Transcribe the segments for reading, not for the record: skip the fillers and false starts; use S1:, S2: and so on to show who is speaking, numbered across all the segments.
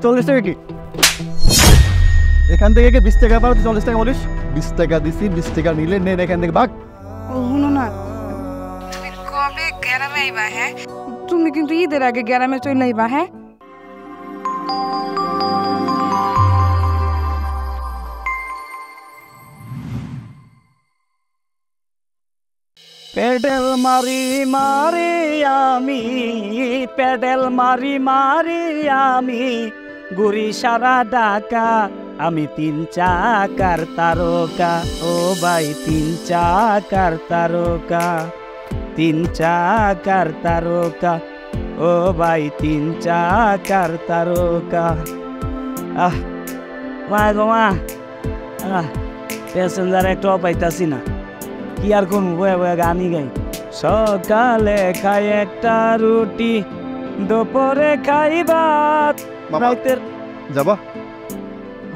S1: 40 টাকা কি? এখান থেকে 20 টাকা পাও, 40 টাকা বলিস? 20 টাকা দিছি, 20 টাকা নিলে নেন এখান থেকে ভাগ।
S2: শুনো না, তুমি কবে গ্রামে আইবা? হ্যাঁ, তুমি কিন্তু ঈদের আগে গ্রামে চলে আইবা। হ্যাঁ,
S3: পেডেল মারি মারি আমি, পেডেল মারি মারি আমি ঘুরি সারা ঢাকা, আমি 3 চাকার তারকা। ও ভাই 3 চাকার তারকা, 3 চাকার তারকা, ও ভাই 3 চাকার তারকা। মা গো মা, প্যাসেঞ্জার একটা পাইতাছি না, কি আর কোন বয়ে বয়ে গানই গাই। সকালে খাই একটা রুটি, দুপুরে খাই ভাত, রাতের
S1: যাবা?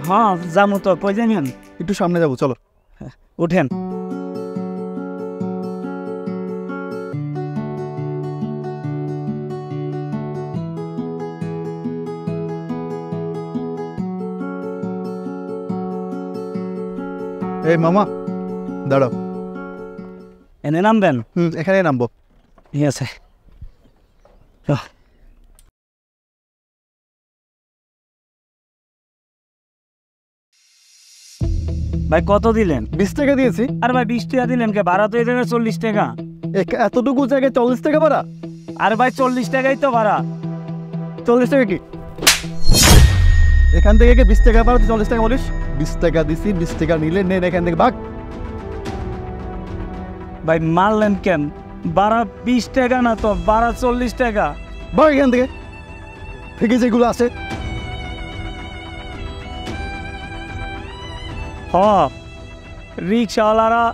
S3: হ্যাঁ যাবো তো। কই যাবেন?
S1: একটু সামনে যাবো, চলো।
S3: উঠেন।
S1: এই মামা দাঁড়াও।
S3: এনে নামবেন?
S1: এখানে নামবো।
S3: ঠিক আছে। ভাই কত দিলেন?
S1: 20 টাকা দিয়েছি।
S3: আর ভাই 20 টাকা দিলেন কে? ভাড়া তো এই জায়গায় 40 টাকা।
S1: এতটুকু জায়গায় 40 টাকা ভাড়া?
S3: আর ভাই 40 টাকাই তো ভাড়া।
S1: 40 টাকা কি? এখান থেকে 20 টাকা পাও, 40 টাকা বলিস? 20 টাকা দিছি, 20 টাকা নিলে নেন এখান থেকে ভাগ।
S3: ভাই মারলেন কেন? ভাড়া 20 টাকা না তো, ভাড়া 40 টাকা।
S1: ভাগ এখান থেকে, থেকে যেগুলো আছে।
S3: রিক্সাওয়ালারা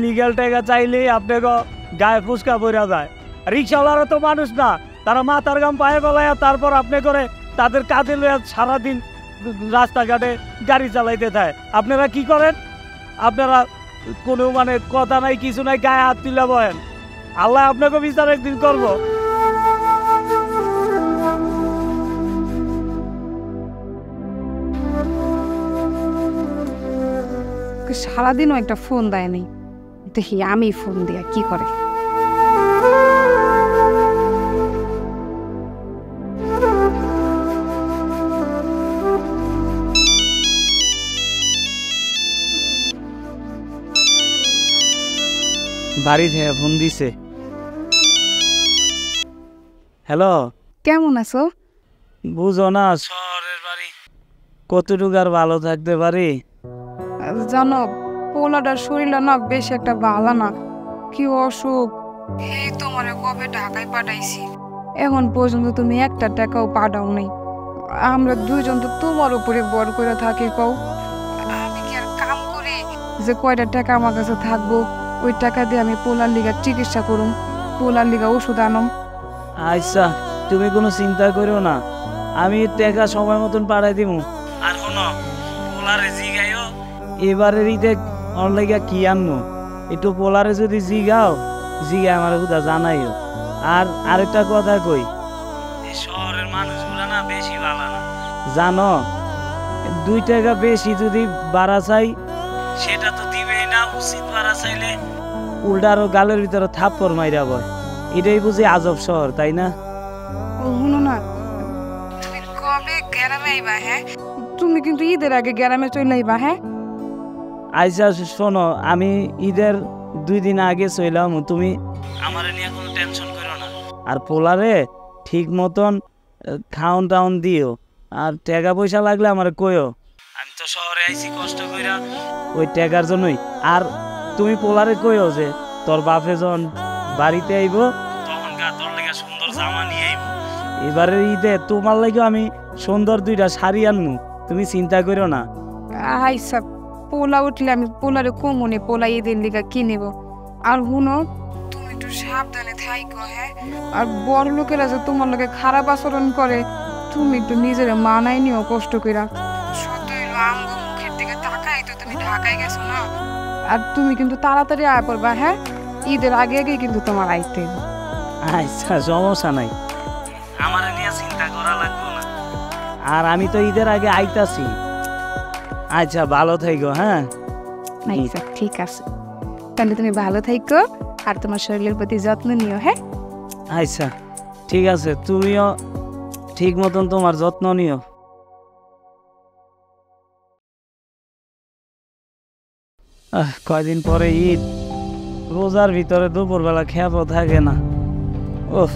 S3: লিগ্যাল টাকা চাইলেই আপনাকে গায়ে ফুসকা পড়া যায়। রিক্সাওয়ালারা তো মানুষ না, তারা মাথার গাম পায়ে ফেলায়, তারপর আপনি করে তাদের কাঁধে লইয়া সারাদিন রাস্তাঘাটে গাড়ি চালাইতে থাকে। আপনারা কি করেন? আপনারা কোনো মানে কথা নাই, কিছু নাই, গায়ে হাত তুলে বলেন। আল্লাহ আপনাকে বিচার একদিন করবো।
S2: সারাদিনও একটা ফোন দেয়নি, দেখি আমি ফোন দিয়া কি করে।
S3: বাড়ি থেকে ফোন দিছে। হ্যালো,
S2: কেমন আছো?
S3: বুঝো না, শহরের বাড়ি, কতটুকু আর ভালো থাকতে পারি?
S2: জানো, পোলাটার শরীরটা না বেশ একটা ভালো না, কি অসুখ। এই তোমারে কবে ঢাকায় পাঠাইছি, এখন পর্যন্ত তুমি একটা টাকাও পাঠাও নাই। আমরা দুইজন তো তোমার উপরে বড় করে থাকি। কও আমি কি আর কাম করি যে কয়টা টাকা আমার কাছে থাকবো ওই টাকা দিয়ে আমি পোলার লিগা চিকিৎসা করুম, পোলার লিগা ওষুধ আনম?
S3: আচ্ছা, তুমি কোনো চিন্তা করো না, আমি টাকা সময় মতন পাঠাই দিব। আর শোনো, পোলারে জিগাইও এবারের ঈদে অনলাইগা কি আনবো, একটু পোলারে যদি জিগাও, জিগাই আমার হুদা জানাইও। আর আরেকটা কথা কই, এই শহরের মানুষগুলা না বেশি ভালো না, জানো? 2 টাকা বেশি যদি বাড়া চাই, সেটা তো দিবেই না। উচিত বাড়া চাইলে উল্টা আরো গালের ভিতরে থাপ্পড় মাইরা বয়। এটাই বুঝি আজব শহর, তাই না?
S2: শুনো না, তুমি কবে গ্রামে আইবা? হ্যাঁ, তুমি কিন্তু ঈদের আগে গ্রামে চলে আইবা। হ্যাঁ,
S3: আচ্ছা শোনো, আমি ঈদের 2 দিন আগে চইলাম, তুমি আমার নিয়ে কোনো টেনশন করো না। আর পোলারে ঠিক মতন খাওন টাউন দিও, আর টাকা পয়সা লাগলে আমার কইও। আমি তো শহরে আইছি কষ্ট কইরা ওই টাকার জন্যই। আর তুমি পোলারে কইও যে তোর বাপে যখন বাড়িতে আইব তখন তোর লেগে সুন্দর জামা নিয়ে আইব। এবারের ঈদে তোমার লাগে আমি সুন্দর 2টা শাড়ি আনমু, তুমি চিন্তা করো না।
S2: আইসা পোলা উঠলে আমি পোলারে কমনে পোলা ঈদের লিগা কিনেব। আর শুনো, তুমি একটু সাবধানে থাইকো। হ্যাঁ, আর বড় লোকেরা যে তোমার লোকে খারাপ আচরণ করে, তুমি একটু নিজের মানাই নিও কষ্ট কইরা। সত্য হইলো আমগো মুখের দিকে তাকাই তো তুমি ঢাকায় গেছো না। আর তুমি কিন্তু তাড়াতাড়ি আয় পড়বা। হ্যাঁ, ঈদের আগে আগে কিন্তু তোমার আইতে হবে।
S3: আচ্ছা সমস্যা নাই, আমার নিয়ে চিন্তা করা লাগবে না। আর আমি তো ঈদের আগে আইতাছি। আচ্ছা ভালো থাইকো। হ্যাঁ
S2: আচ্ছা ঠিক আছে, তাহলে তুমি ভালো থাকো আর তোমার শরীরের প্রতি যত্ন নিও। হ্যাঁ
S3: আচ্ছা ঠিক আছে, তুমিও ঠিক মতন তোমার যত্ন নিও। কয়দিন পরে ঈদ, রোজার ভিতরে দুপুরবেলা খেয়াও থাকে না। ওহ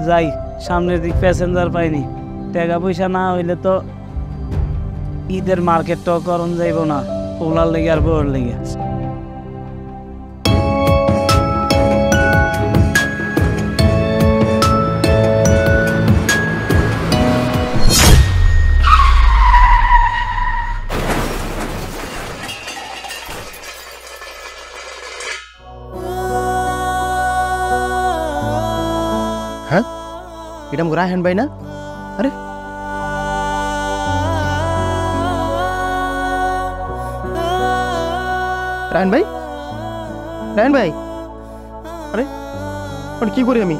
S3: যাই, সামনের দিক প্যাসেঞ্জার পাইনি, টাকা পয়সা না হইলে তো ঈদের মার্কেটটাও করণ যাইব না, ওলার লেগে আর বউর লেগে।
S1: হ্যাঁ, এটা আমার রায়হান ভাই না? আরে রায়হান ভাই, রায়হান ভাই, আরে ওটা কি করি আমি?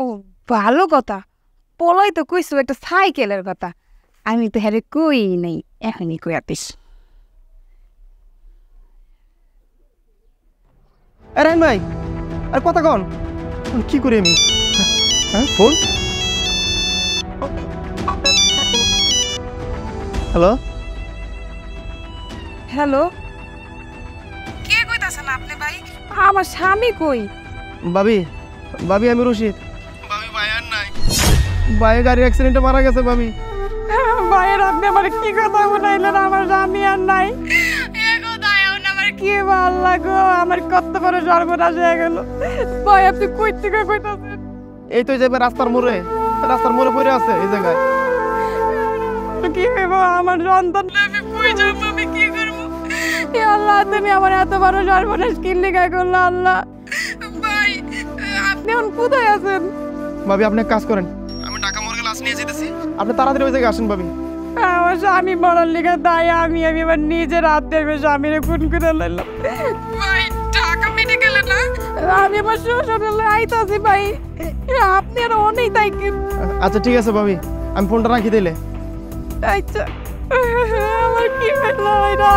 S2: ও ভালো কথা, পলাই তো কইছো একটা সাইকেলের কথা, আমি তো হ্যারে কই নেই, এখনই কই আতিস।
S1: রায়হান ভাই, আর কথা কন, কি করি আমি? হ্যাঁ ফোন, হ্যালো
S2: হ্যালো, কে কইতাছেন আপনি ভাই? আমার স্বামী কই?
S1: ভাবি, ভাবি আমি রশিদ। ভাবি ভাই আর নাই, ভাই গাড়ি অ্যাক্সিডেন্টে মারা গেছে ভাবি।
S2: ভাইয়ের আপনি আমার কি কথা বলাইলেন? আমার স্বামী আর নাই, আমার কি ভাল লাগো, আমার কত বড় সর্বনাশ হয়ে গেল। ভাই আপনি কই থেকে কইতাছেন?
S1: এই তো যাবে রাস্তার মোড়ে, রাস্তার মোড়ে পড়ে আছে এই জায়গায়।
S2: কি হইব আমার সন্তান, আমি কই যাব, আমি কি করব? হে আল্লাহ, তুমি আমার এত বড় সর্বনাশ কি লিখা করলো আল্লাহ। ভাই আপনি এখন কোথায় আছেন?
S1: ভাবি আপনি এক কাজ করেন, আমি ঢাকা মর্গে লাশ নিয়ে যেতেছি, আপনি তাড়াতাড়ি ওই জায়গায় আসেন ভাবি।
S2: আমার স্বামী বলার লিখা তাই আমি এবার নিজের হাত দেখবে স্বামীরে খুন করে লাইলাম। ভাই ঢাকা মেডিকেলে না, আমি আমার শ্বশুরে আইতাছি ভাই, আপনি আর অনেক তাই কি।
S1: আচ্ছা ঠিক আছে ভাবি, আমি ফোনটা রাখি দিলে।
S2: আচ্ছা, আমার কি হলো এটা?